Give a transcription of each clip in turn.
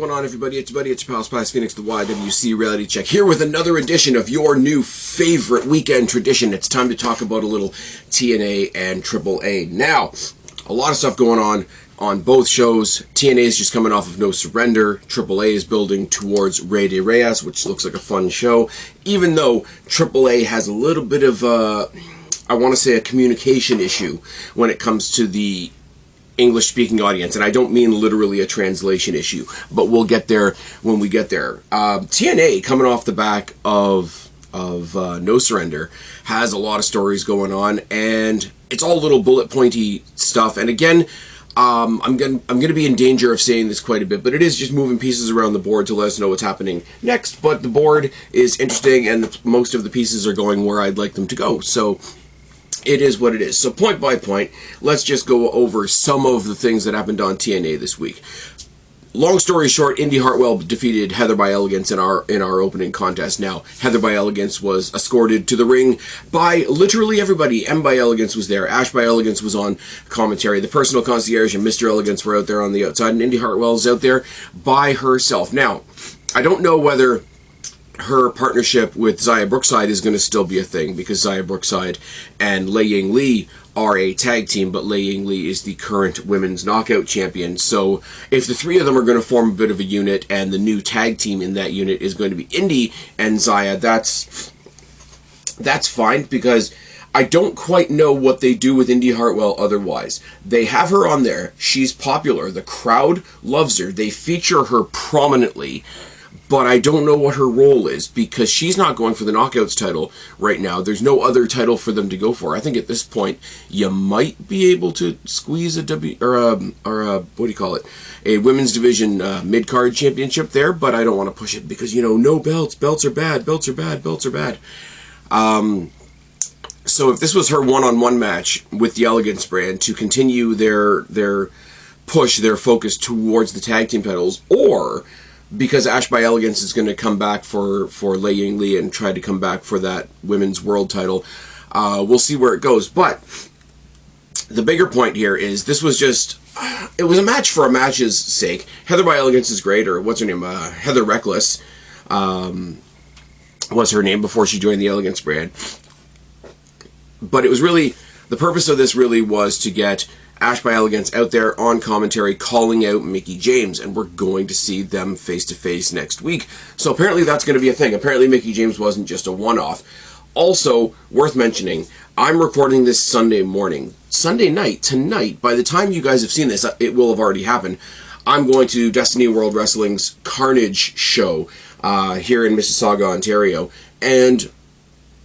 going on, everybody? It's your buddy, it's your pal Spaz Phoenix, the YWC Reality Check, here with another edition of your new favorite weekend tradition. It's time to talk about a little TNA and AAA. Now, a lot of stuff going on both shows. TNA is just coming off of No Surrender. AAA is building towards Rey de Reyes, which looks like a fun show. Even though AAA has a little bit of I want to say a communication issue when it comes to the English-speaking audience, and I don't mean literally a translation issue, but we'll get there when we get there. TNA, coming off the back of No Surrender, has a lot of stories going on, and it's all little bullet pointy stuff. And again, I'm gonna be in danger of saying this quite a bit, but it is just moving pieces around the board to let us know what's happening next. But the board is interesting, and most of the pieces are going where I'd like them to go. So it is what it is. So point by point, let's just go over some of the things that happened on TNA this week. Long story short, Indy Hartwell defeated Heather by Elegance in our opening contest. Now, Heather by Elegance was escorted to the ring by literally everybody. M by Elegance was there. Ash by Elegance was on commentary. The personal concierge and Mr. Elegance were out there on the outside, and Indy Hartwell is out there by herself. Now, I don't know whether her partnership with Xia Brookside is going to still be a thing, because Xia Brookside and Lei Ying Lee are a tag team, but Lei Ying Lee is the current women's knockout champion. So if the three of them are going to form a bit of a unit, and the new tag team in that unit is going to be Indy and Xia, that's fine, because I don't quite know what they do with Indy Hartwell otherwise. They have her on there. She's popular. The crowd loves her. They feature her prominently. But I don't know what her role is, because she's not going for the Knockouts title right now. There's no other title for them to go for. I think at this point, you might be able to squeeze a a women's division mid-card championship there, but I don't want to push it, because, you know, no belts. Belts are bad. Belts are bad. Belts are bad. So if this was her one-on-one match with the Elegance brand to continue their push, their focus towards the tag team titles, or because Ash by Elegance is going to come back for Lei Ying Lee and try to come back for that women's world title, we'll see where it goes. But the bigger point here is this was just, it was a match for a match's sake. Heather by Elegance is great, or what's her name? Heather Reckless was her name before she joined the Elegance brand. But it was really, the purpose of this really was to get Ash by Elegance out there on commentary calling out Mickie James, and we're going to see them face to face next week. So apparently that's going to be a thing. Apparently Mickie James wasn't just a one-off. Also, worth mentioning, I'm recording this Sunday morning. Sunday night, tonight, by the time you guys have seen this, it will have already happened. I'm going to Destiny World Wrestling's Carnage show here in Mississauga, Ontario, and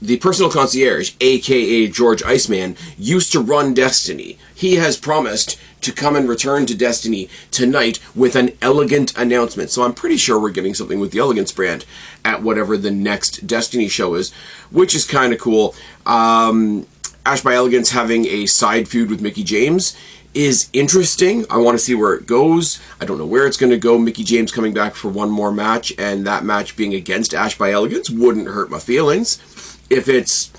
the personal concierge, aka George Iceman, used to run Destiny. He has promised to come and return to Destiny tonight with an elegant announcement. So I'm pretty sure we're getting something with the Elegance brand at whatever the next Destiny show is, which is kind of cool. Ash by Elegance having a side feud with Mickie James is interesting. I want to see where it goes. I don't know where it's going to go. Mickie James coming back for one more match, and that match being against Ash by Elegance wouldn't hurt my feelings. If it's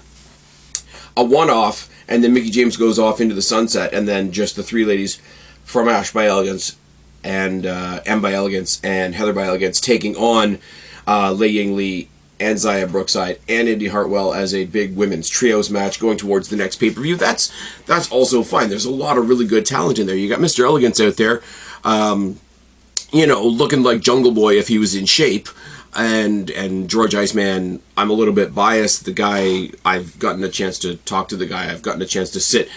a one-off, and then Mickie James goes off into the sunset, and then just the three ladies from Ash by Elegance and M by Elegance and Heather by Elegance taking on Lei Ying Lee and Xia Brookside and Indy Hartwell as a big women's trios match going towards the next pay-per-view, that's also fine. There's a lot of really good talent in there. You got Mr. Elegance out there, you know, looking like Jungle Boy if he was in shape. And George Iceman, I'm a little bit biased. The guy, I've gotten a chance to talk to the guy. I've gotten a chance to sit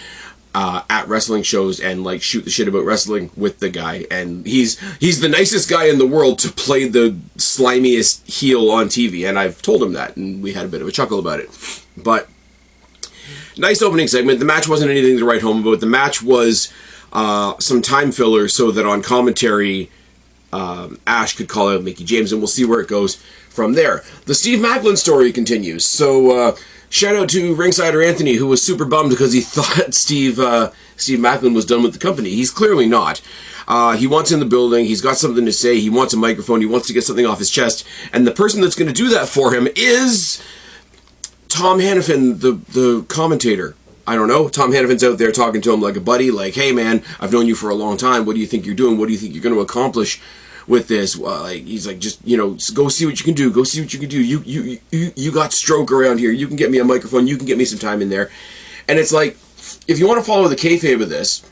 at wrestling shows and like shoot the shit about wrestling with the guy. And he's the nicest guy in the world to play the slimiest heel on TV. And I've told him that, and we had a bit of a chuckle about it. But nice opening segment. The match wasn't anything to write home about. The match was some time filler so that on commentary, Ash could call out Mickie James, and we'll see where it goes from there. The Steve Maclin story continues. So, shout out to Ringsider Anthony, who was super bummed because he thought Steve Maclin was done with the company. He's clearly not. He wants in the building. He's got something to say. He wants a microphone. He wants to get something off his chest. And the person that's going to do that for him is Tom Hannafin, the commentator. I don't know. Tom Hannafin's out there talking to him like a buddy, like, hey man, I've known you for a long time. What do you think you're doing? What do you think you're going to accomplish with this. Like, he's like, just, you know, go see what you can do. Go see what you can do. You got stroke around here. You can get me a microphone. You can get me some time in there. And it's like, if you want to follow the kayfabe of this,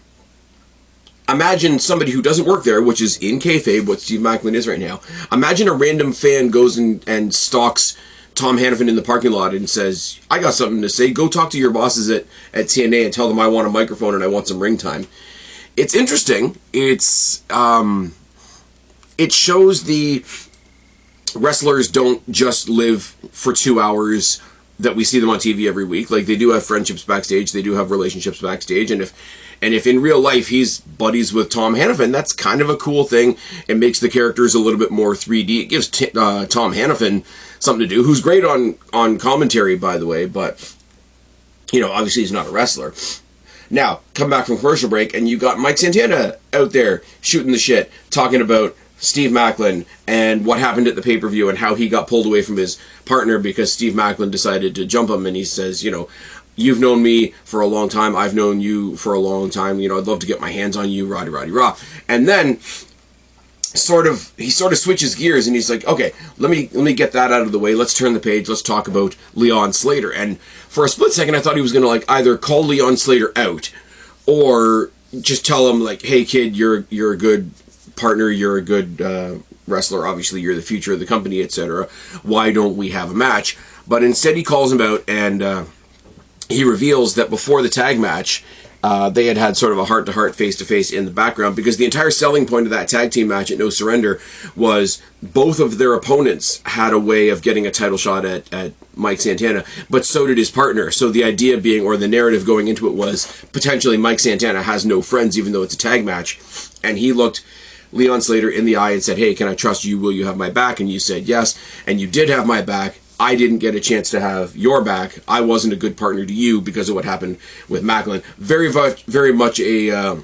imagine somebody who doesn't work there, which is in kayfabe, what Steve Maclin is right now. Imagine a random fan goes and stalks Tom Hannafin in the parking lot and says, I got something to say. Go talk to your bosses at TNA and tell them I want a microphone and I want some ring time. It's interesting. It shows the wrestlers don't just live for 2 hours that we see them on TV every week. Like, they do have friendships backstage. They do have relationships backstage. And if in real life he's buddies with Tom Hannafin, that's kind of a cool thing. It makes the characters a little bit more 3D. It gives Tom Hannafin something to do, who's great on commentary, by the way, but, you know, obviously he's not a wrestler. Now, come back from commercial break, and you got Mike Santana out there shooting the shit, talking about Steve Maclin and what happened at the pay-per-view and how he got pulled away from his partner because Steve Maclin decided to jump him, and he says, you know, you've known me for a long time, I've known you for a long time, you know, I'd love to get my hands on you, rah. And then he sort of switches gears, and he's like, okay, let me get that out of the way, let's turn the page, let's talk about Leon Slater. And for a split second I thought he was going to, like, either call Leon Slater out or just tell him, like, hey kid, you're a good partner, you're a good wrestler, obviously you're the future of the company, etc. Why don't we have a match? But instead he calls him out, and he reveals that before the tag match, they had sort of a heart-to-heart, face-to-face in the background, because the entire selling point of that tag team match at No Surrender was both of their opponents had a way of getting a title shot at Mike Santana, but so did his partner. So the idea being, or the narrative going into it, was potentially Mike Santana has no friends, even though it's a tag match. And he looked Leon Slater in the eye and said, hey, can I trust you? Will you have my back? And you said yes, and you did have my back. I didn't get a chance to have your back. I wasn't a good partner to you because of what happened with Maclin. Very much a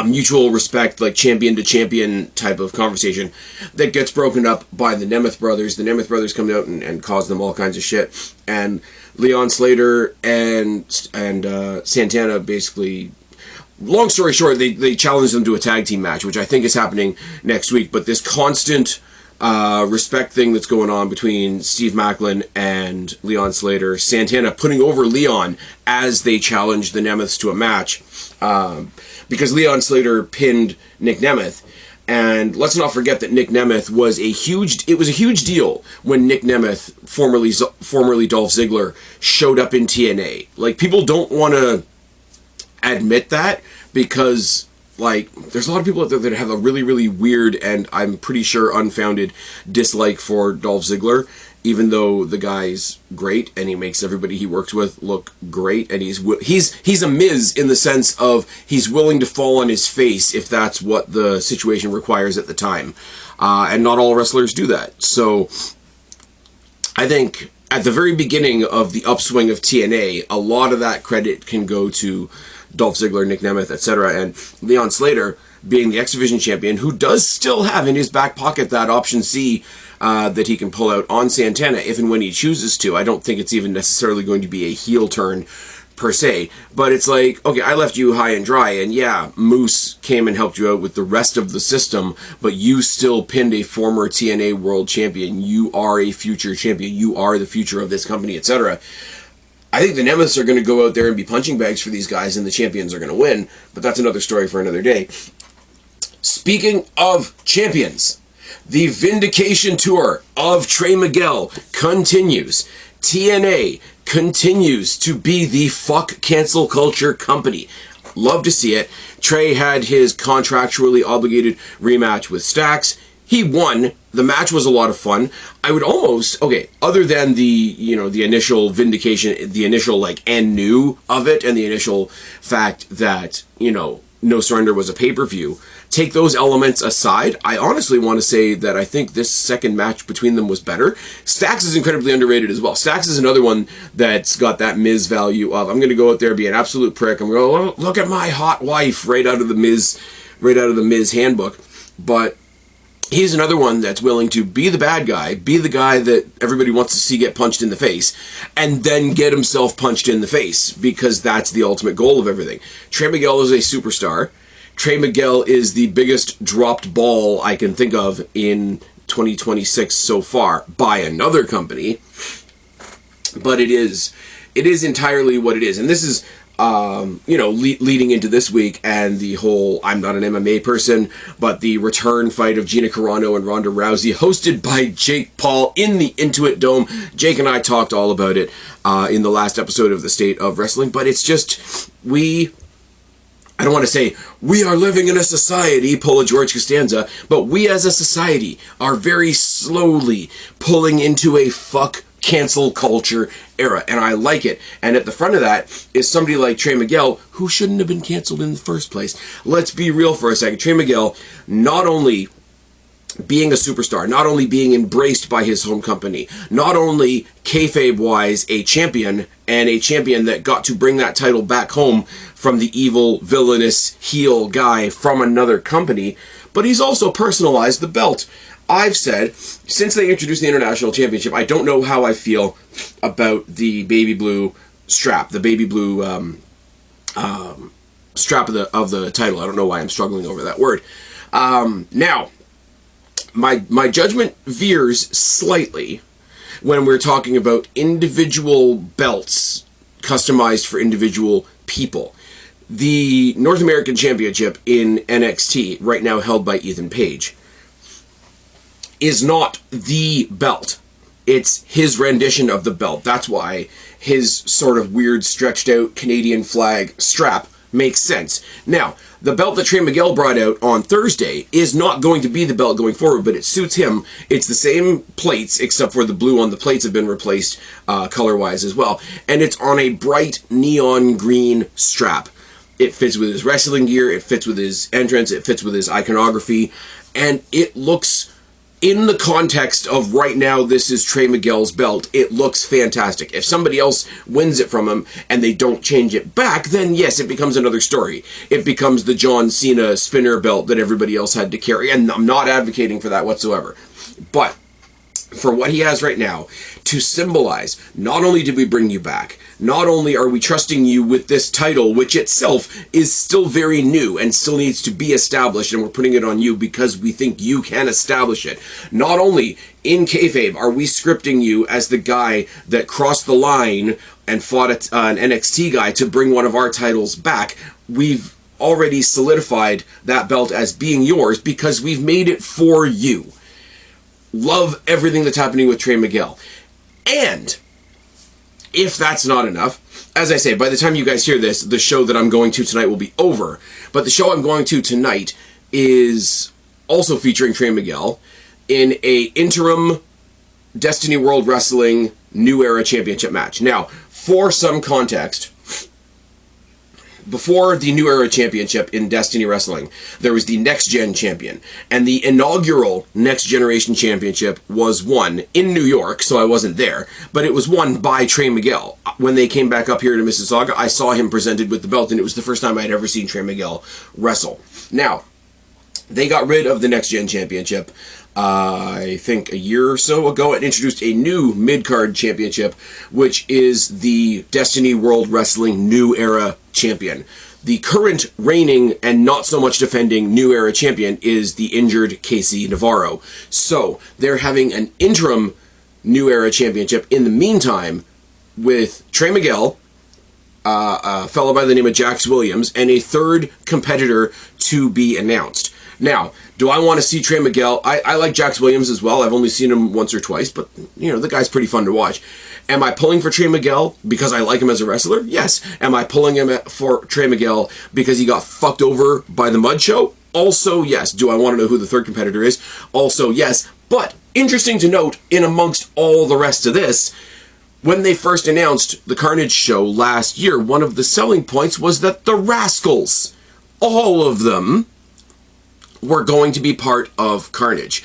mutual respect, like champion to champion type of conversation that gets broken up by the Nemeth brothers. The Nemeth brothers come out and cause them all kinds of shit. And Leon Slater and Santana basically, long story short, they challenged them to a tag team match, which I think is happening next week. But this constant respect thing that's going on between Steve Maclin and Leon Slater, Santana putting over Leon as they challenge the Nemeths to a match, because Leon Slater pinned Nick Nemeth. And let's not forget that Nick Nemeth was a huge deal when Nick Nemeth, formerly Dolph Ziggler, showed up in TNA. Like, people don't want to admit that, because, like, there's a lot of people out there that have a really, really weird and I'm pretty sure unfounded dislike for Dolph Ziggler, even though the guy's great and he makes everybody he works with look great, and he's a Miz in the sense of he's willing to fall on his face if that's what the situation requires at the time, and not all wrestlers do that. So I think at the very beginning of the upswing of TNA, a lot of that credit can go to Dolph Ziggler, Nick Nemeth, etc., and Leon Slater being the X Division champion, who does still have in his back pocket that option C that he can pull out on Santana if and when he chooses to. I don't think it's even necessarily going to be a heel turn per se, but it's like, okay, I left you high and dry, and yeah, Moose came and helped you out with the rest of the system, but you still pinned a former TNA world champion. You are a future champion. You are the future of this company, etc. I think the Nemeths are going to go out there and be punching bags for these guys, and the champions are going to win, but that's another story for another day. Speaking of champions, the Vindication Tour of Trey Miguel continues. TNA continues to be the fuck cancel culture company. Love to see it. Trey had his contractually obligated rematch with Stax. He won. The match was a lot of fun. I would almost, okay, other than the initial vindication, the initial, like, and new of it, and the initial fact that, No Surrender was a pay-per-view, take those elements aside, I honestly want to say that I think this second match between them was better. Stax is incredibly underrated as well. Stax is another one that's got that Miz value of, I'm going to go out there and be an absolute prick. I'm going to look at my hot wife right out of the Miz handbook. But he's another one that's willing to be the bad guy, be the guy that everybody wants to see get punched in the face, and then get himself punched in the face, because that's the ultimate goal of everything. Trey Miguel is a superstar. Trey Miguel is the biggest dropped ball I can think of in 2026 so far by another company. But it is entirely what it is. And this is, leading into this week and the whole, I'm not an MMA person, but the return fight of Gina Carano and Ronda Rousey, hosted by Jake Paul in the Intuit Dome. Jake and I talked all about it in the last episode of The State of Wrestling, but it's just, I don't want to say we are living in a society, pull a George Costanza, but we as a society are very slowly pulling into a fuck cancel culture era, and I like it. And at the front of that is somebody like Trey Miguel, who shouldn't have been canceled in the first place. Let's be real for a second. Trey Miguel, not only being a superstar, not only being embraced by his home company, not only kayfabe-wise a champion, and a champion that got to bring that title back home from the evil, villainous heel guy from another company, but he's also personalized the belt. I've said, since they introduced the International Championship, I don't know how I feel about the baby blue strap, the baby blue strap of the title. I don't know why I'm struggling over that word. Now, my judgment veers slightly when we're talking about individual belts customized for individual people. The North American Championship in NXT, right now held by Ethan Page, is not the belt. It's his rendition of the belt. That's why his sort of weird stretched out Canadian flag strap makes sense. Now, the belt that Trey Miguel brought out on Thursday is not going to be the belt going forward, but it suits him. It's the same plates, except for the blue on the plates have been replaced color-wise as well. And it's on a bright neon green strap. It fits with his wrestling gear, it fits with his entrance, it fits with his iconography, and it looks, in the context of right now, this is Trey Miguel's belt, it looks fantastic. If somebody else wins it from him and they don't change it back, then yes, it becomes another story. It becomes the John Cena spinner belt that everybody else had to carry, and I'm not advocating for that whatsoever. But for what he has right now, to symbolize, not only did we bring you back, not only are we trusting you with this title, which itself is still very new and still needs to be established, and we're putting it on you because we think you can establish it. Not only in kayfabe are we scripting you as the guy that crossed the line and fought an NXT guy to bring one of our titles back, we've already solidified that belt as being yours because we've made it for you. Love everything that's happening with Trey Miguel. And if that's not enough, as I say, by the time you guys hear this, the show that I'm going to tonight will be over. But the show I'm going to tonight is also featuring Trey Miguel in a interim Destiny World Wrestling New Era Championship match. Now, for some context, before the New Era Championship in Destiny Wrestling, there was the Next Gen Champion. And the inaugural Next Generation Championship was won in New York, so I wasn't there, but it was won by Trey Miguel. When they came back up here to Mississauga, I saw him presented with the belt, and it was the first time I'd ever seen Trey Miguel wrestle. Now, they got rid of the Next Gen Championship, I think a year or so ago, and introduced a new mid-card championship, which is the Destiny World Wrestling New Era Champion. The current reigning and not so much defending New Era Champion is the injured Casey Navarro. So they're having an interim New Era Championship in the meantime with Trey Miguel, a fellow by the name of Jax Williams, and a third competitor to be announced. Now, do I want to see Trey Miguel? I like Jax Williams as well. I've only seen him once or twice, but, the guy's pretty fun to watch. Am I pulling for Trey Miguel because I like him as a wrestler? Yes. Am I pulling him for Trey Miguel because he got fucked over by the Mud Show? Also, yes. Do I want to know who the third competitor is? Also, yes. But, interesting to note, in amongst all the rest of this, when they first announced the Carnage show last year, one of the selling points was that the Rascals, all of them, were going to be part of Carnage.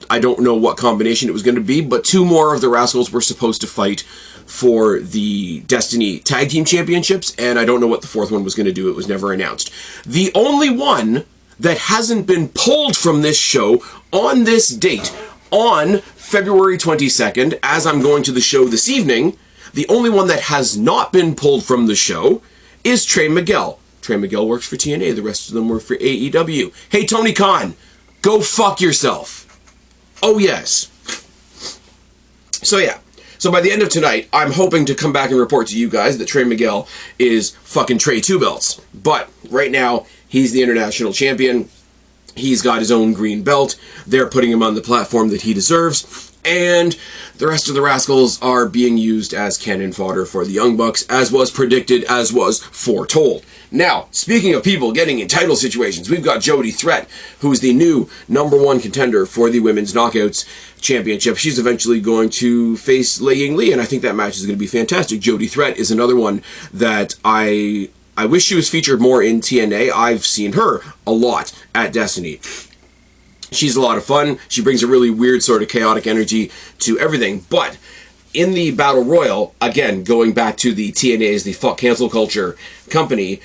I don't know what combination it was going to be, but two more of the Rascals were supposed to fight for the Destiny Tag Team Championships, and I don't know what the fourth one was going to do. It was never announced. The only one that hasn't been pulled from this show on this date, on February 22nd, as I'm going to the show this evening, the only one that has not been pulled from the show is Trey Miguel. Trey Miguel works for TNA. The rest of them work for AEW. Hey, Tony Khan, go fuck yourself. Oh, yes. So, yeah. So by the end of tonight, I'm hoping to come back and report to you guys that Trey Miguel is fucking Trey Two Belts. But right now, he's the international champion. He's got his own green belt. They're putting him on the platform that he deserves. And the rest of the rascals are being used as cannon fodder for the Young Bucks, as was predicted, as was foretold. Now, speaking of people getting in title situations, we've got Jody Threat, who's the new #1 contender for the Women's Knockouts Championship. She's eventually going to face Lei Ying Lee, and I think that match is going to be fantastic. Jody Threat is another one that I wish she was featured more in TNA. I've seen her a lot at Destiny. She's a lot of fun. She brings a really weird sort of chaotic energy to everything. But in the Battle Royal, again, going back to the TNA's, the fuck cancel culture company,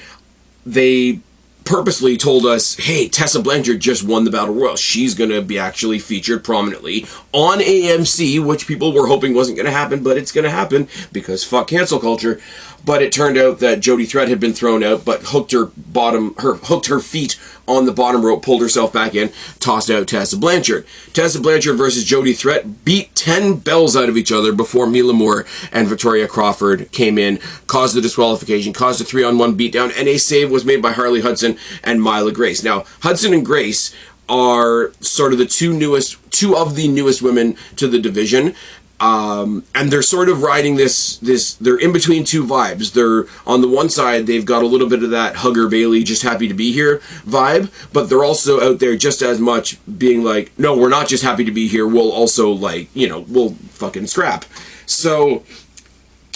they purposely told us, hey, Tessa Blanchard just won the Battle Royal. She's going to be actually featured prominently on AMC, which people were hoping wasn't going to happen, but it's going to happen because fuck cancel culture. But it turned out that Jody Threat had been thrown out, but hooked her feet on the bottom rope, pulled herself back in, tossed out Tessa Blanchard. Tessa Blanchard versus Jody Threat beat 10 bells out of each other before Mila Moore and Victoria Crawford came in, caused the disqualification, caused a 3-on-1 beatdown, and a save was made by Harley Hudson and Myla Grace. Now, Hudson and Grace are sort of the two of the newest women to the division. And they're sort of riding they're in between two vibes. They're, on the one side, they've got a little bit of that Hugger Bailey, just happy to be here vibe, but they're also out there just as much being like, no, we're not just happy to be here, we'll also, like, we'll fucking scrap. So,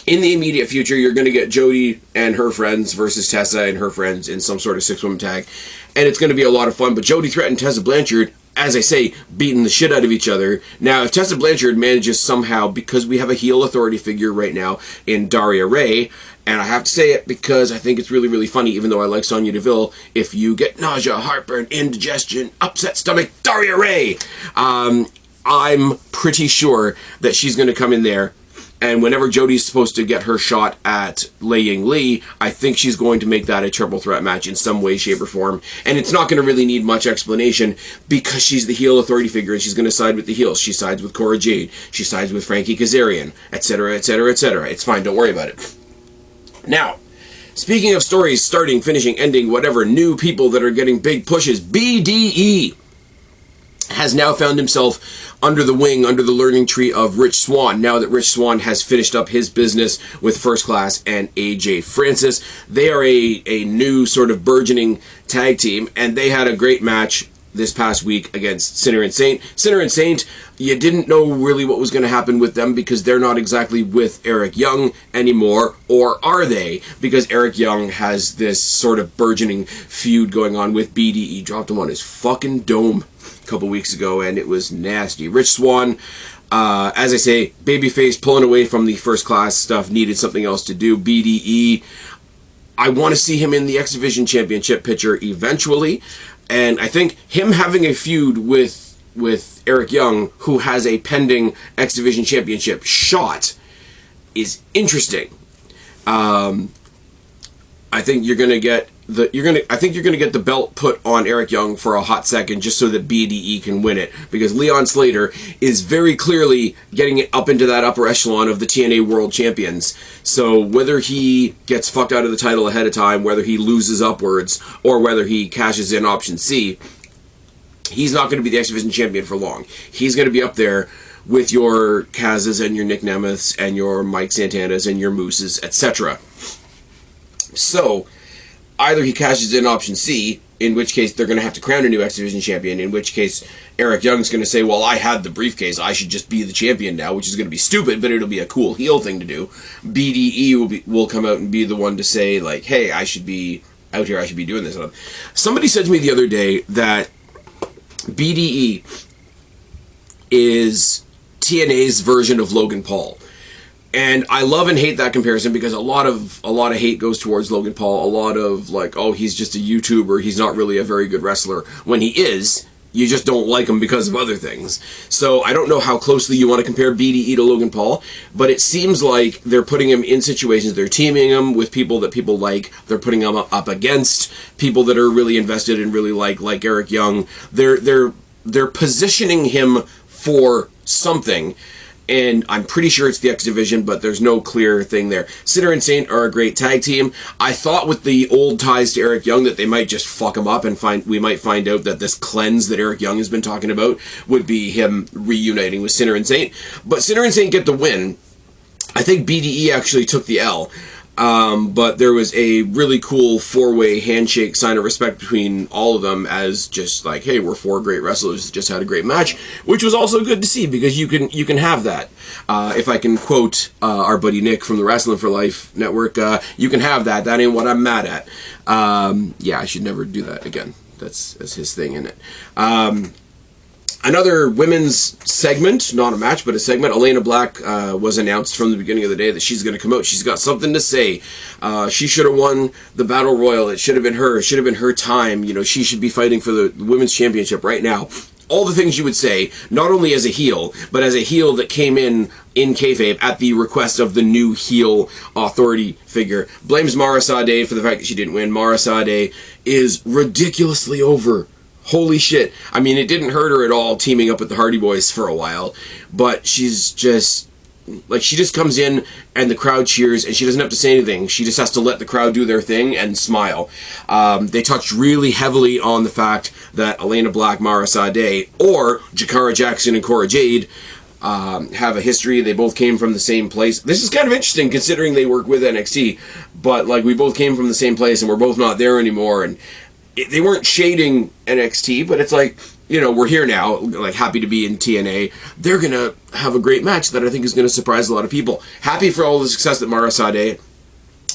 in the immediate future, you're going to get Jody and her friends versus Tessa and her friends in some sort of 6-woman tag, and it's going to be a lot of fun, but Jody Threat and Tessa Blanchard, as I say, beating the shit out of each other. Now, if Tessa Blanchard manages somehow, because we have a heel authority figure right now in Daria Ray, and I have to say it because I think it's really, really funny, even though I like Sonya Deville, if you get nausea, heartburn, indigestion, upset stomach, Daria Ray, I'm pretty sure that she's going to come in there. And whenever Jody's supposed to get her shot at Lei Ying Lee, I think she's going to make that a triple threat match in some way, shape, or form. And it's not going to really need much explanation because she's the heel authority figure and she's going to side with the heels. She sides with Cora Jade. She sides with Frankie Kazarian, etc., etc., etc. It's fine. Don't worry about it. Now, speaking of stories starting, finishing, ending, whatever, new people that are getting big pushes, BDE has now found himself under the wing, under the learning tree of Rich Swann. Now that Rich Swann has finished up his business with First Class and AJ Francis, they are a new sort of burgeoning tag team, and they had a great match this past week against Sinner and Saint. Sinner and Saint, you didn't know really what was going to happen with them because they're not exactly with Eric Young anymore, or are they? Because Eric Young has this sort of burgeoning feud going on with BDE. Dropped him on his fucking dome a couple weeks ago, and it was nasty. Rich Swann, as I say, babyface, pulling away from the First Class stuff, needed something else to do. BDE, I want to see him in the X Division Championship picture eventually, and I think him having a feud with Eric Young, who has a pending X Division Championship shot, is interesting. I think you're gonna get the belt put on Eric Young for a hot second just so that BDE can win it, because Leon Slater is very clearly getting it up into that upper echelon of the TNA World Champions. So whether he gets fucked out of the title ahead of time, whether he loses upwards, or whether he cashes in option C, he's not going to be the X Division Champion for long. He's going to be up there with your Kazas and your Nick Nemeths and your Mike Santanas and your Mooses, etc. So either he cashes in option C, in which case they're going to have to crown a new X Division champion, in which case Eric Young's going to say, well, I had the briefcase, I should just be the champion now, which is going to be stupid, but it'll be a cool heel thing to do. BDE will come out and be the one to say, like, hey, I should be out here, I should be doing this. Somebody said to me the other day that BDE is TNA's version of Logan Paul. And I love and hate that comparison because a lot of hate goes towards Logan Paul. A lot of like, oh, he's just a YouTuber. He's not really a very good wrestler. When he is, You just don't like him because of other things. So I don't know how closely you want to compare BDE to Logan Paul, but it seems like they're putting him in situations, they're teaming him with people that people like, they're putting him up against people that are really invested and really like Eric Young. They're positioning him for something. And I'm pretty sure it's the X Division, but there's no clear thing there. Sinner and Saint are a great tag team. I thought with the old ties to Eric Young that they might just fuck him up and we might find out that this cleanse that Eric Young has been talking about would be him reuniting with Sinner and Saint. But Sinner and Saint get the win. I think BDE actually took the L. But there was a really cool four-way handshake sign of respect between all of them as just like, hey, we're four great wrestlers that just had a great match, which was also good to see because you can have that. If I can quote our buddy Nick from the Wrestling for Life Network, you can have that. That ain't what I'm mad at. Yeah, I should never do that again. That's his thing, isn't it? Another women's segment, not a match, but a segment. Elena Black was announced from the beginning of the day that she's going to come out. She's got something to say. She should have won the Battle Royal. It should have been her. It should have been her time. You know, she should be fighting for the Women's Championship right now. All the things you would say, not only as a heel, but as a heel that came in kayfabe at the request of the new heel authority figure. Blames Mara Sade for the fact that she didn't win. Mara Sade is ridiculously over. Holy shit. I mean, it didn't hurt her at all teaming up with the Hardy Boys for a while, but she's just, like, she just comes in and the crowd cheers and she doesn't have to say anything. She just has to let the crowd do their thing and smile. They touched really heavily on the fact that Elena Black, Mara Sade, or Jakara Jackson and Cora Jade have a history. They both came from the same place. This is kind of interesting considering they work with NXT, but, like, we both came from the same place and we're both not there anymore, and they weren't shading NXT, but it's like, you know, we're here now, like, happy to be in TNA. They're going to have a great match that I think is going to surprise a lot of people. Happy for all the success that Mara Sade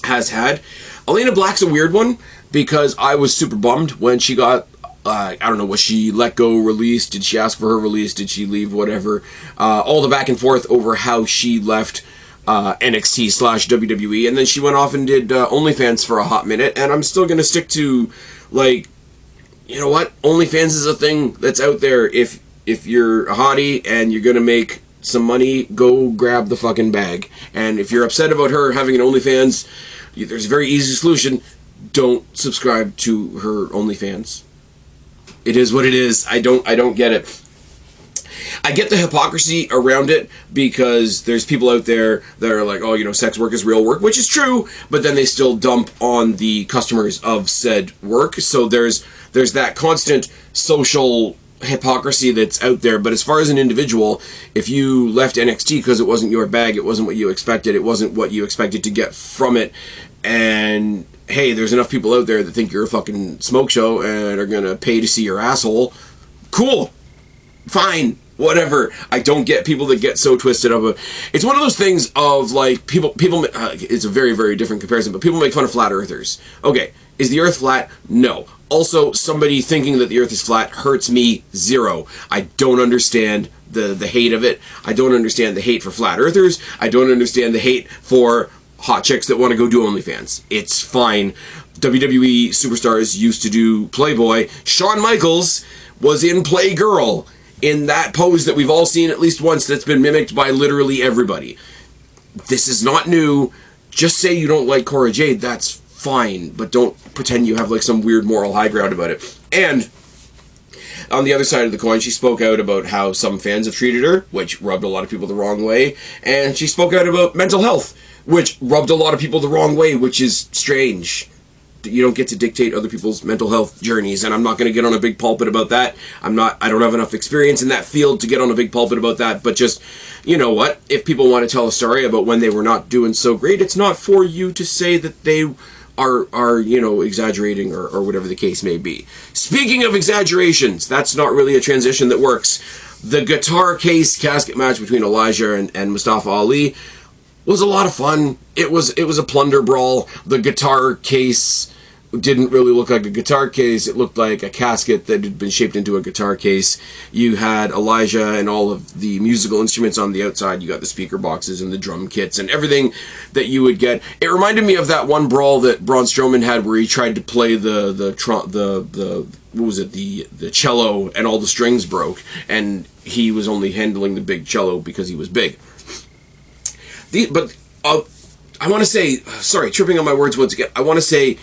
has had. Elena Black's a weird one because I was super bummed when she got, I don't know, was she let go, released? Did she ask for her release? Did she leave? Whatever. All the back and forth over how she left NXT/WWE, and then she went off and did OnlyFans for a hot minute, and I'm still going to stick to, like, you know what? OnlyFans is a thing that's out there. If you're a hottie and you're going to make some money, go grab the fucking bag. And if you're upset about her having an OnlyFans, there's a very easy solution. Don't subscribe to her OnlyFans. It is what it is. I don't get it. I get the hypocrisy around it because there's people out there that are like, oh, you know, sex work is real work, which is true, but then they still dump on the customers of said work. So there's that constant social hypocrisy that's out there. But as far as an individual, if you left NXT because it wasn't your bag, it wasn't what you expected, it wasn't what you expected to get from it, and hey, there's enough people out there that think you're a fucking smoke show and are gonna pay to see your asshole, cool, fine, whatever. I don't get people that get so twisted up. It's one of those things of, like, people it's a very, very different comparison, but people make fun of flat earthers. Okay, is the earth flat? No. Also, somebody thinking that the earth is flat hurts me zero. I don't understand the hate of it. I don't understand the hate for flat earthers. I don't understand the hate for hot chicks that want to go do OnlyFans. It's fine. WWE superstars used to do Playboy. Shawn Michaels was in Playgirl, in that pose that we've all seen at least once that's been mimicked by literally everybody. This is not new. Just say you don't like Cora Jade, that's fine, but don't pretend you have, like, some weird moral high ground about it. And on the other side of the coin, she spoke out about how some fans have treated her, which rubbed a lot of people the wrong way, and she spoke out about mental health, which rubbed a lot of people the wrong way, which is strange. You don't get to dictate other people's mental health journeys, and I'm not going to get on a big pulpit about that. I don't have enough experience in that field to get on a big pulpit about that, but just, you know what, if people want to tell a story about when they were not doing so great, it's not for you to say that they are you know, exaggerating or whatever the case may be. Speaking of exaggerations, that's not really a transition that works. The guitar case casket match between Elijah and Mustafa Ali was a lot of fun. It was a plunder brawl. The guitar case didn't really look like a guitar case. It looked like a casket that had been shaped into a guitar case. You had Elijah and all of the musical instruments on the outside. You got the speaker boxes and the drum kits and everything that you would get. It reminded me of that one brawl that Braun Strowman had where he tried to play the what was it, the cello, and all the strings broke, and he was only handling the big cello because he was big. But I want to say, sorry, tripping on my words once again, I want to say,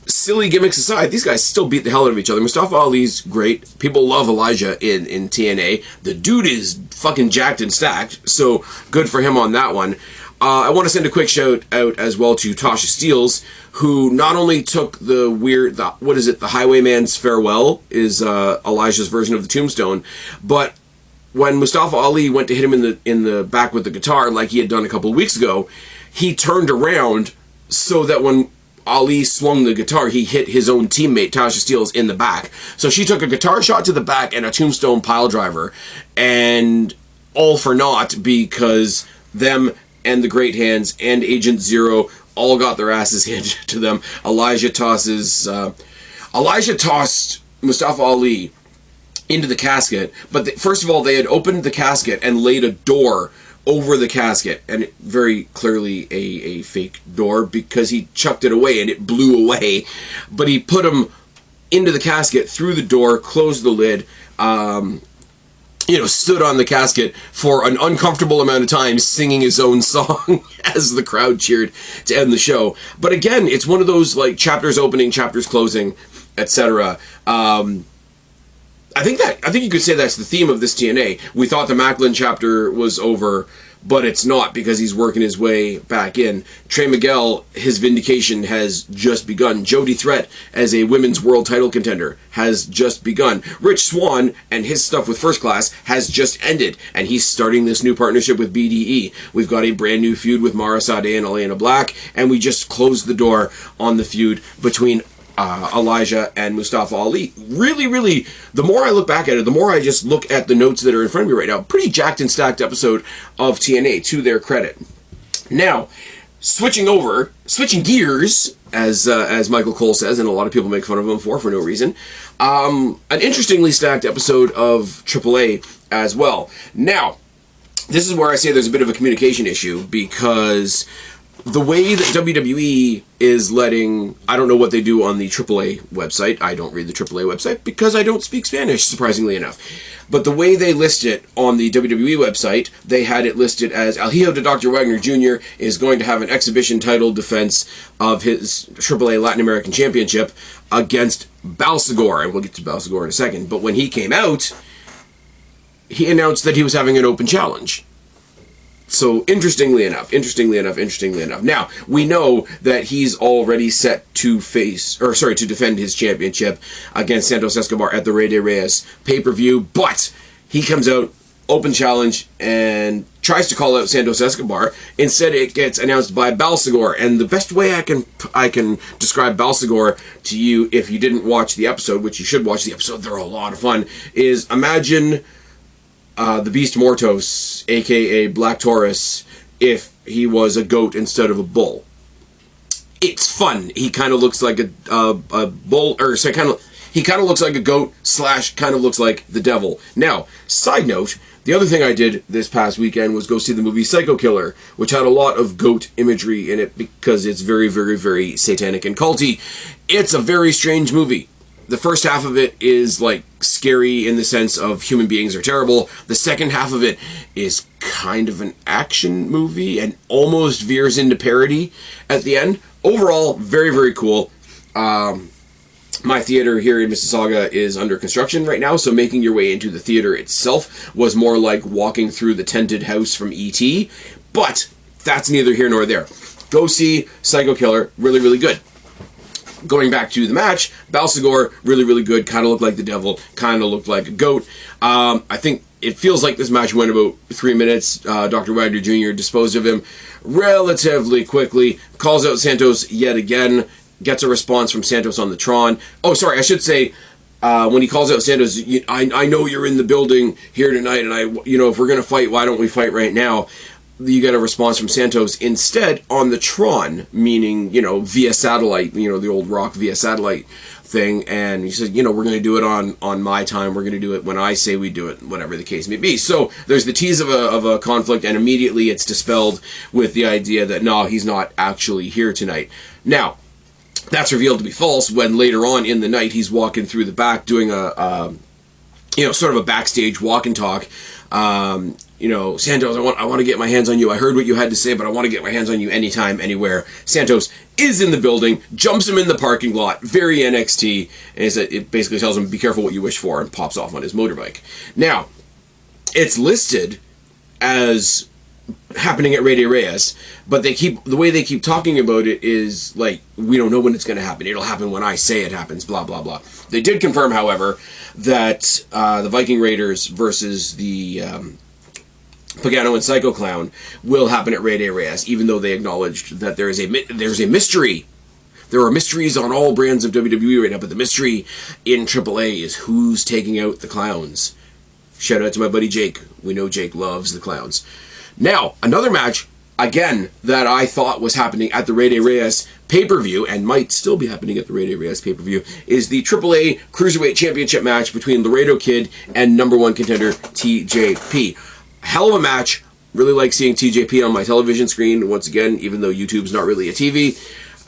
silly gimmicks aside, these guys still beat the hell out of each other. Mustafa Ali's great. People love Elijah in TNA. The dude is fucking jacked and stacked, so good for him on that one. I want to send a quick shout out as well to Tasha Steeles, who not only took the Highwayman's Farewell is Elijah's version of the Tombstone, but when Mustafa Ali went to hit him in the back with the guitar, like he had done a couple of weeks ago, he turned around so that when Ali swung the guitar, he hit his own teammate, Tasha Steeles, in the back. So she took a guitar shot to the back and a tombstone pile driver, and all for naught because them and the Great Hands and Agent Zero all got their asses handed to them. Elijah tossed Mustafa Ali into the casket, but first of all, they had opened the casket and laid a door over the casket, and very clearly a fake door because he chucked it away and it blew away. But he put him into the casket through the door, closed the lid, stood on the casket for an uncomfortable amount of time singing his own song as the crowd cheered to end the show. But again, it's one of those like chapters opening, chapters closing, etc. I think you could say that's the theme of this TNA. We thought the Macklin chapter was over, but it's not because he's working his way back in. Trey Miguel, his vindication has just begun. Jody Threat as a women's world title contender has just begun. Rich Swann and his stuff with First Class has just ended, and he's starting this new partnership with BDE. We've got a brand new feud with Mara Sade and Elena Black, and we just closed the door on the feud between Elijah and Mustafa Ali. Really, really, the more I look back at it, the more I just look at the notes that are in front of me right now. Pretty jacked and stacked episode of TNA, to their credit. Now, switching gears, as Michael Cole says, and a lot of people make fun of him for no reason, an interestingly stacked episode of AAA as well. Now, this is where I say there's a bit of a communication issue, because the way that WWE is letting, I don't know what they do on the AAA website. I don't read the AAA website because I don't speak Spanish, surprisingly enough. But the way they list it on the WWE website, they had it listed as El Hijo de Dr. Wagner Jr. is going to have an exhibition title defense of his AAA Latin American Championship against Balsagor. And we'll get to Balsagor in a second. But when he came out, he announced that he was having an open challenge. So, interestingly enough. Now, we know that he's already set to defend his championship against Santos Escobar at the Rey de Reyes pay-per-view, but he comes out, open challenge, and tries to call out Santos Escobar. Instead, it gets announced by Balsagor, and the best way I can describe Balsagor to you, if you didn't watch the episode, which you should watch the episode, they're a lot of fun, is imagine the Beast Mortos, aka Black Taurus, if he was a goat instead of a bull. It's fun. He kind of looks like a bull, he kind of looks like a goat / kind of looks like the devil. Now, side note, the other thing I did this past weekend was go see the movie Psycho Killer, which had a lot of goat imagery in it because it's very, very, very satanic and culty. It's a very strange movie. The first half of it is like scary in the sense of human beings are terrible. The second half of it is kind of an action movie and almost veers into parody at the end. Overall, very, very cool. My theater here in Mississauga is under construction right now, so making your way into the theater itself was more like walking through the tented house from E.T., but that's neither here nor there. Go see Psycho Killer, really, really good. Going back to the match, Balsagor, really, really good, kind of looked like the devil, kind of looked like a goat. I think it feels like this match went about 3 minutes. Dr. Wagner Jr. disposed of him relatively quickly, calls out Santos yet again, gets a response from Santos on the Tron. Oh, sorry, I should say, when he calls out Santos, I know you're in the building here tonight, and if we're going to fight, why don't we fight right now? You get a response from Santos instead on the Tron, meaning, via satellite, the old rock via satellite thing, and he says, we're going to do it on my time, we're going to do it when I say we do it, whatever the case may be. So there's the tease of a conflict, and immediately it's dispelled with the idea that, no, he's not actually here tonight. Now, That's revealed to be false when later on in the night he's walking through the back doing a sort of a backstage walk and talk. Santos, I want to get my hands on you. I heard what you had to say, but I want to get my hands on you anytime, anywhere. Santos is in the building, jumps him in the parking lot, very NXT, and it basically tells him, be careful what you wish for, and pops off on his motorbike. Now, it's listed as happening at Rey Reyes, but the way they keep talking about it is like, we don't know when it's going to happen. It'll happen when I say it happens, blah, blah, blah. They did confirm, however, that the Viking Raiders versus the Pagano and Psycho Clown will happen at Rey Reyes, even though they acknowledged that there's a mystery. There are mysteries on all brands of WWE right now, but the mystery in AAA is who's taking out the clowns. Shout out to my buddy Jake. We know Jake loves the clowns. Now, another match, again, that I thought was happening at the Rey Reyes pay-per-view, and might still be happening at the Rey Reyes pay-per-view, is the AAA Cruiserweight Championship match between Laredo Kid and #1 contender TJP. Hell of a match. Really like seeing TJP on my television screen, once again, even though YouTube's not really a TV.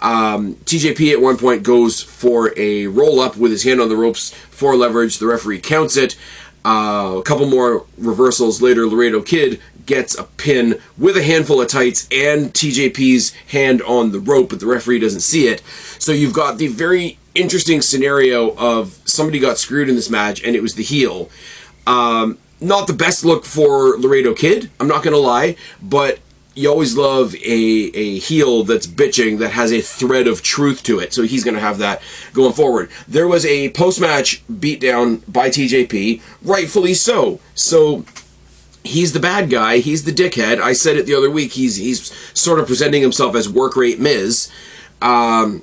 TJP at one point goes for a roll-up with his hand on the ropes for leverage. The referee counts it. A couple more reversals later, Laredo Kid gets a pin with a handful of tights and TJP's hand on the rope, but the referee doesn't see it. So you've got the very interesting scenario of somebody got screwed in this match, and it was the heel. Not the best look for Laredo Kid, I'm not going to lie, but you always love a heel that's bitching, that has a thread of truth to it, so he's going to have that going forward. There was a post-match beatdown by TJP, rightfully so. So he's the bad guy, he's the dickhead. I said it the other week, he's sort of presenting himself as work rate Miz. But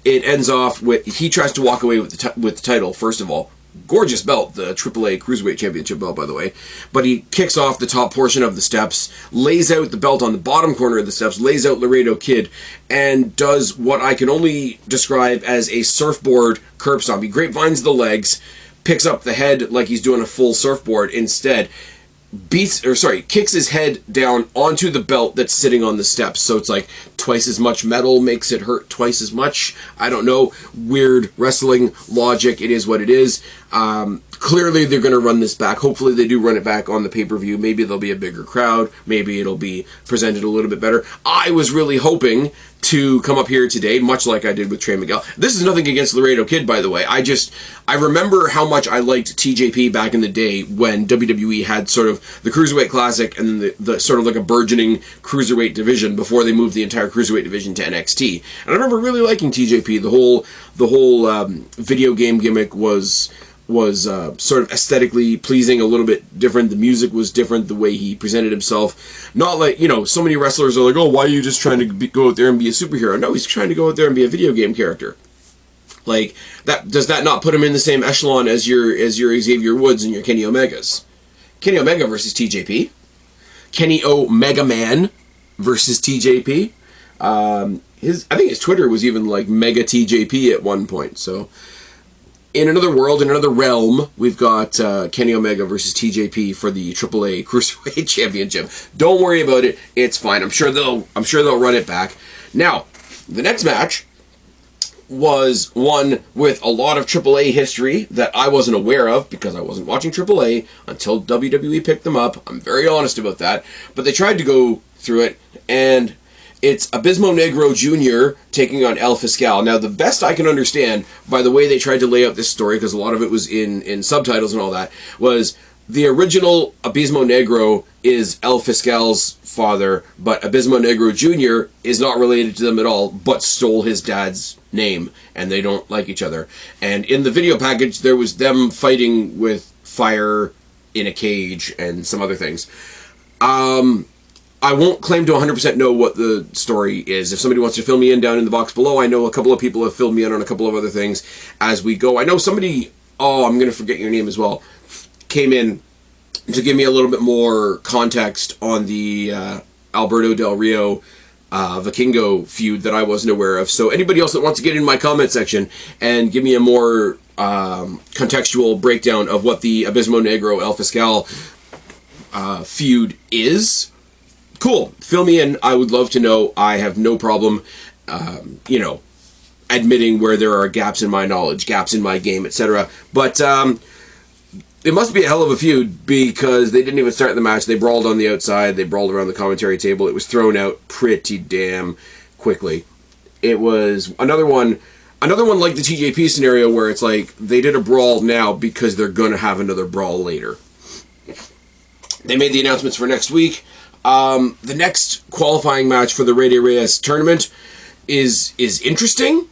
it ends off with, he tries to walk away with the title, first of all. Gorgeous belt, the AAA Cruiserweight Championship belt, by the way. But he kicks off the top portion of the steps, lays out the belt on the bottom corner of the steps, lays out Laredo Kid, and does what I can only describe as a surfboard curb stomp. He grapevines the legs, picks up the head like he's doing a full surfboard instead. Kicks his head down onto the belt that's sitting on the steps. So it's like twice as much metal makes it hurt twice as much. I don't know. Weird wrestling logic. It is what it is. Clearly they're going to run this back. Hopefully they do run it back on the pay-per-view. Maybe there'll be a bigger crowd. Maybe it'll be presented a little bit better. I was really hoping to come up here today, much like I did with Trey Miguel. This is nothing against Laredo Kid, by the way. I remember how much I liked TJP back in the day when WWE had sort of the Cruiserweight Classic and then the sort of like a burgeoning Cruiserweight division before they moved the entire Cruiserweight division to NXT. And I remember really liking TJP. The whole video game gimmick was sort of aesthetically pleasing, a little bit different. The music was different, the way he presented himself. Not like, so many wrestlers are like, oh, why are you just trying to go out there and be a superhero? No, he's trying to go out there and be a video game character. Like, does that not put him in the same echelon as your Xavier Woods and your Kenny Omegas? Kenny Omega versus TJP. Kenny Omega Man versus TJP. I think his Twitter was even like Mega TJP at one point, so... In another world, in another realm, we've got Kenny Omega versus TJP for the AAA Cruiserweight Championship. Don't worry about it; it's fine. I'm sure they'll run it back. Now, the next match was one with a lot of AAA history that I wasn't aware of because I wasn't watching AAA until WWE picked them up. I'm very honest about that. But they tried to go through it, and it's Abismo Negro Jr. taking on El Fiscal. Now, the best I can understand by the way they tried to lay out this story, because a lot of it was in subtitles and all that, was the original Abismo Negro is El Fiscal's father, but Abismo Negro Jr. is not related to them at all, but stole his dad's name, and they don't like each other. And in the video package, there was them fighting with fire in a cage and some other things. I won't claim to 100% know what the story is. If somebody wants to fill me in down in the box below, I know a couple of people have filled me in on a couple of other things as we go. I know somebody, I'm going to forget your name as well, came in to give me a little bit more context on the Alberto Del Rio Vikingo feud that I wasn't aware of. So anybody else that wants to get in my comment section and give me a more contextual breakdown of what the Abismo Negro El Fiscal feud is, cool. Fill me in. I would love to know. I have no problem you know, admitting where there are gaps in my knowledge, gaps in my game, etc. But it must be a hell of a feud, because they didn't even start the match. They brawled on the outside. They brawled around the commentary table. It was thrown out pretty damn quickly. It was another one like the TJP scenario, where it's like they did a brawl now because they're going to have another brawl later. They made the announcements for next week. The next qualifying match for the Rey de Reyes tournament is interesting,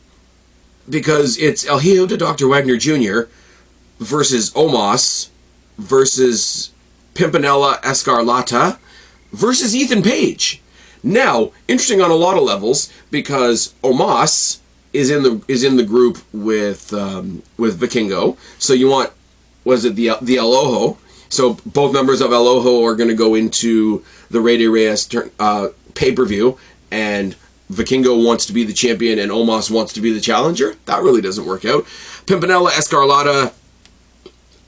because it's El Hijo de Dr. Wagner Jr. versus Omos versus Pimpinella Escarlata versus Ethan Page. Now, interesting on a lot of levels, because Omos is in the group with Vikingo. So you want, was it the El Ojo? So both members of El Ojo are going to go into the Rey de Reyes pay-per-view, and Vikingo wants to be the champion and Omos wants to be the challenger. That really doesn't work out. Pimpinella Escarlata,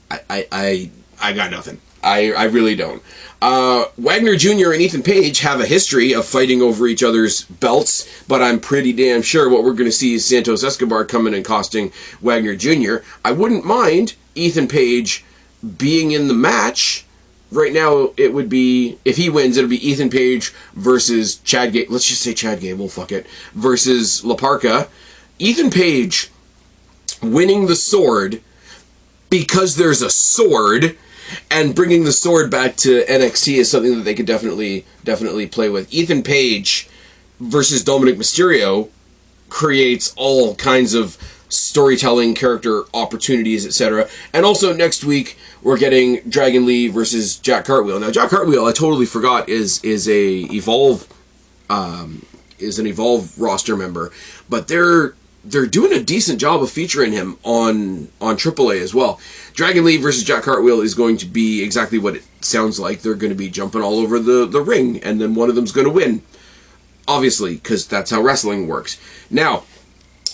I got nothing. I really don't. Wagner Jr. and Ethan Page have a history of fighting over each other's belts, but I'm pretty damn sure what we're going to see is Santos Escobar coming and costing Wagner Jr. I wouldn't mind Ethan Page being in the match. Right now, it would be, if he wins, it'll be Ethan Page versus Chad Gable. Let's just say Chad Gable, fuck it. Versus La Parka. Ethan Page winning the sword because there's a sword, and bringing the sword back to NXT is something that they could definitely play with. Ethan Page versus Dominic Mysterio creates all kinds of storytelling, character opportunities, etc. And also next week we're getting Dragon Lee versus Jack Cartwheel. Now Jack Cartwheel, I totally forgot, is an Evolve roster member, but they're doing a decent job of featuring him on AAA as well. Dragon Lee versus Jack Cartwheel is going to be exactly what it sounds like. They're going to be jumping all over the ring, and then one of them's going to win. Obviously, because that's how wrestling works. Now,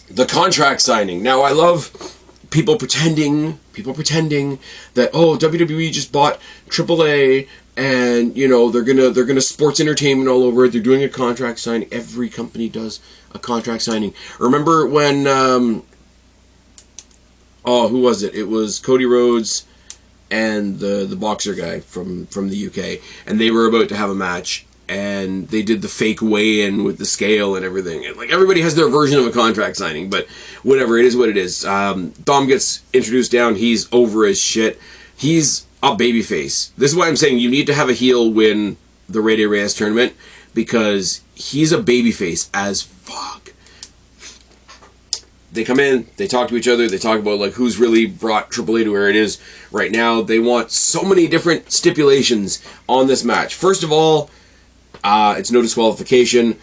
the contract signing. Now, I love people pretending that, oh, WWE just bought AAA, and you know they're gonna sports entertainment all over it. They're doing a contract signing. Every company does a contract signing. Remember when who was it? It was Cody Rhodes and the boxer guy from the UK, and they were about to have a match, and they did the fake weigh-in with the scale and everything. And, like, everybody has their version of a contract signing, but whatever, it is what it is. Dom gets introduced down. He's over as shit. He's a babyface. This is why I'm saying you need to have a heel win the Rey de Reyes tournament, because he's a babyface as fuck. They come in, they talk to each other, they talk about like who's really brought AAA to where it is right now. They want so many different stipulations on this match. First of all, it's no disqualification.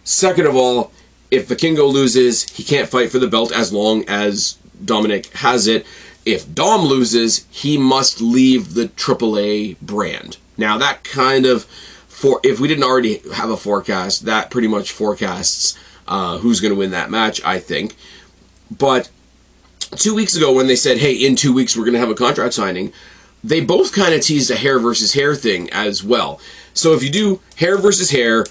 Second of all, if Vikingo loses, he can't fight for the belt as long as Dominic has it. If Dom loses, he must leave the AAA brand. Now that kind of, if we didn't already have a forecast, that pretty much forecasts who's going to win that match, I think. But 2 weeks ago when they said, hey, in 2 weeks we're going to have a contract signing, they both kind of teased a hair versus hair thing as well. So if you do hair versus hair,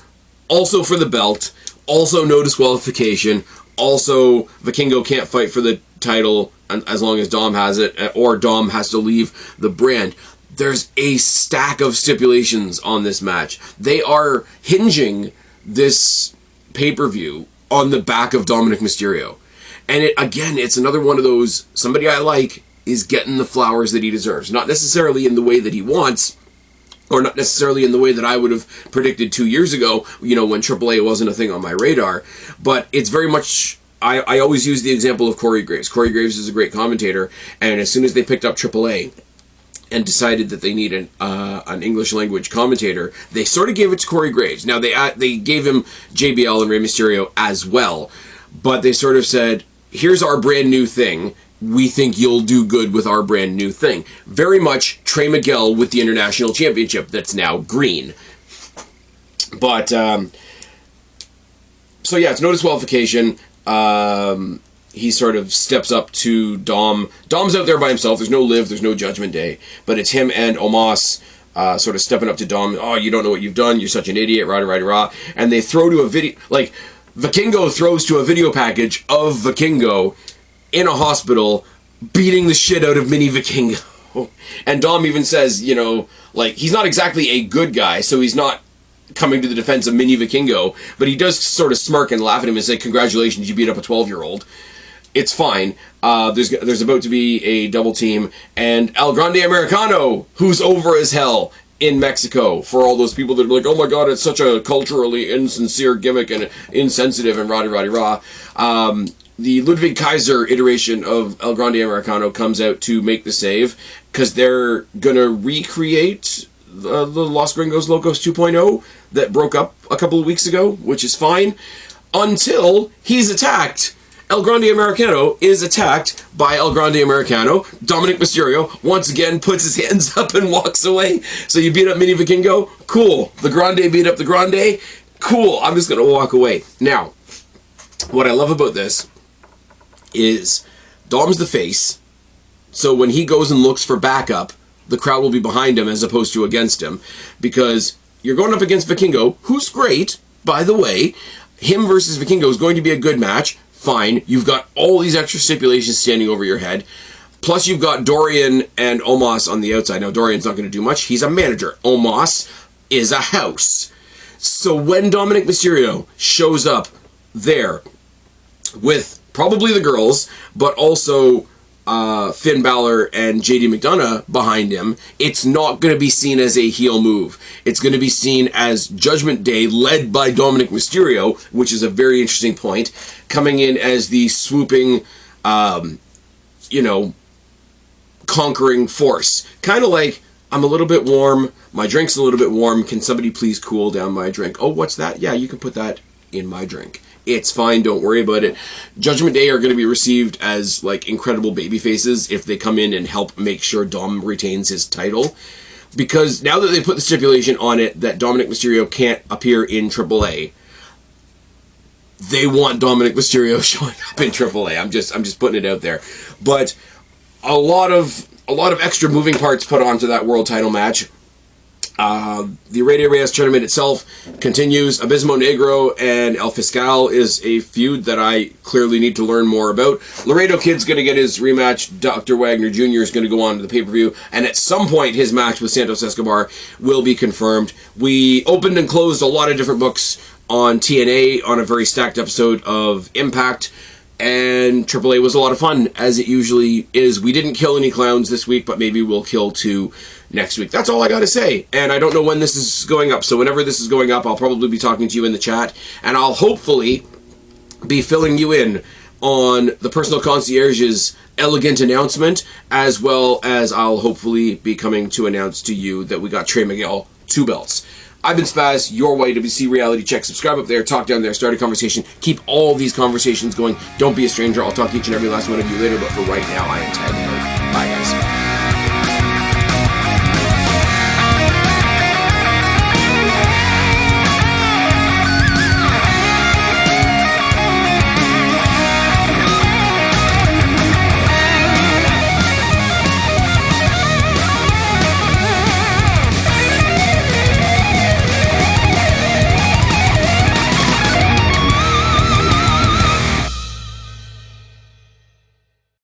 also for the belt, also no disqualification, also Vikingo can't fight for the title as long as Dom has it, or Dom has to leave the brand. There's a stack of stipulations on this match. They are hinging this pay-per-view on the back of Dominic Mysterio. And it's another one of those, somebody I like is getting the flowers that he deserves. Not necessarily in the way that he wants, or not necessarily in the way that I would have predicted 2 years ago, you know, when AAA wasn't a thing on my radar. But it's very much, I always use the example of Corey Graves. Corey Graves is a great commentator, and as soon as they picked up AAA and decided that they need an English language commentator, they sort of gave it to Corey Graves. Now, they gave him JBL and Rey Mysterio as well, but they sort of said, here's our brand new thing. We think you'll do good with our brand new thing. Very much Trey Miguel with the International Championship that's now green. But, so yeah, it's no disqualification. He sort of steps up to Dom. Dom's out there by himself. There's no Liv, there's no Judgment Day. But it's him and Omos sort of stepping up to Dom. Oh, you don't know what you've done. You're such an idiot. Rah, rah, rah. And they throw to a video. Like, Vikingo throws to a video package of Vikingo in a hospital beating the shit out of Mini Vikingo. And Dom even says, you know, like, he's not exactly a good guy, so he's not coming to the defense of Mini Vikingo, but he does sort of smirk and laugh at him and say, congratulations, you beat up a 12-year-old. It's fine. There's about to be a double team, and El Grande Americano, who's over as hell in Mexico, for all those people that are like, oh my god, it's such a culturally insincere gimmick and insensitive and rah-rah. The Ludwig Kaiser iteration of El Grande Americano comes out to make the save, because they're going to recreate the Los Gringos Locos 2.0 that broke up a couple of weeks ago, which is fine, until he's attacked. El Grande Americano is attacked by El Grande Americano. Dominic Mysterio once again puts his hands up and walks away. So you beat up Mini Vikingo? Cool. The Grande beat up the Grande? Cool. I'm just going to walk away. Now, what I love about this is Dom's the face, so when he goes and looks for backup, the crowd will be behind him as opposed to against him, because you're going up against Vikingo, who's great, by the way. Him versus Vikingo is going to be a good match. Fine. You've got all these extra stipulations standing over your head. Plus you've got Dorian and Omos on the outside. Now Dorian's not going to do much. He's a manager. Omos is a house. So when Dominic Mysterio shows up there with probably the girls, but also Finn Balor and JD McDonough behind him, it's not going to be seen as a heel move. It's going to be seen as Judgment Day led by Dominic Mysterio, which is a very interesting point, coming in as the swooping, conquering force. Kind of like, I'm a little bit warm, my drink's a little bit warm, can somebody please cool down my drink? Oh, what's that? Yeah, you can put that in my drink. It's fine, don't worry about it. Judgment Day are going to be received as, like, incredible baby faces if they come in and help make sure Dom retains his title. Because now that they put the stipulation on it that Dominic Mysterio can't appear in AAA, they want Dominic Mysterio showing up in AAA. I'm just putting it out there. But a lot of extra moving parts put onto that world title match. The Radio Reyes tournament itself continues. Abismo Negro and El Fiscal is a feud that I clearly need to learn more about. Laredo Kid's going to get his rematch. Dr. Wagner Jr. is going to go on to the pay-per-view. And at some point, his match with Santos Escobar will be confirmed. We opened and closed a lot of different books on TNA on a very stacked episode of Impact. And AAA was a lot of fun, as it usually is. We didn't kill any clowns this week, but maybe we'll kill 2 next week. That's all I gotta say. And I don't know when this is going up, so whenever this is going up, I'll probably be talking to you in the chat, and I'll hopefully be filling you in on the Personal Concierge's elegant announcement, as well as I'll hopefully be coming to announce to you that we got Trey Miguel 2 belts. I've been Spaz, your YWC Reality Check. Subscribe up there, talk down there, start a conversation. Keep all these conversations going. Don't be a stranger. I'll talk to each and every last one of you later, but for right now, I am tagging out. Bye, guys.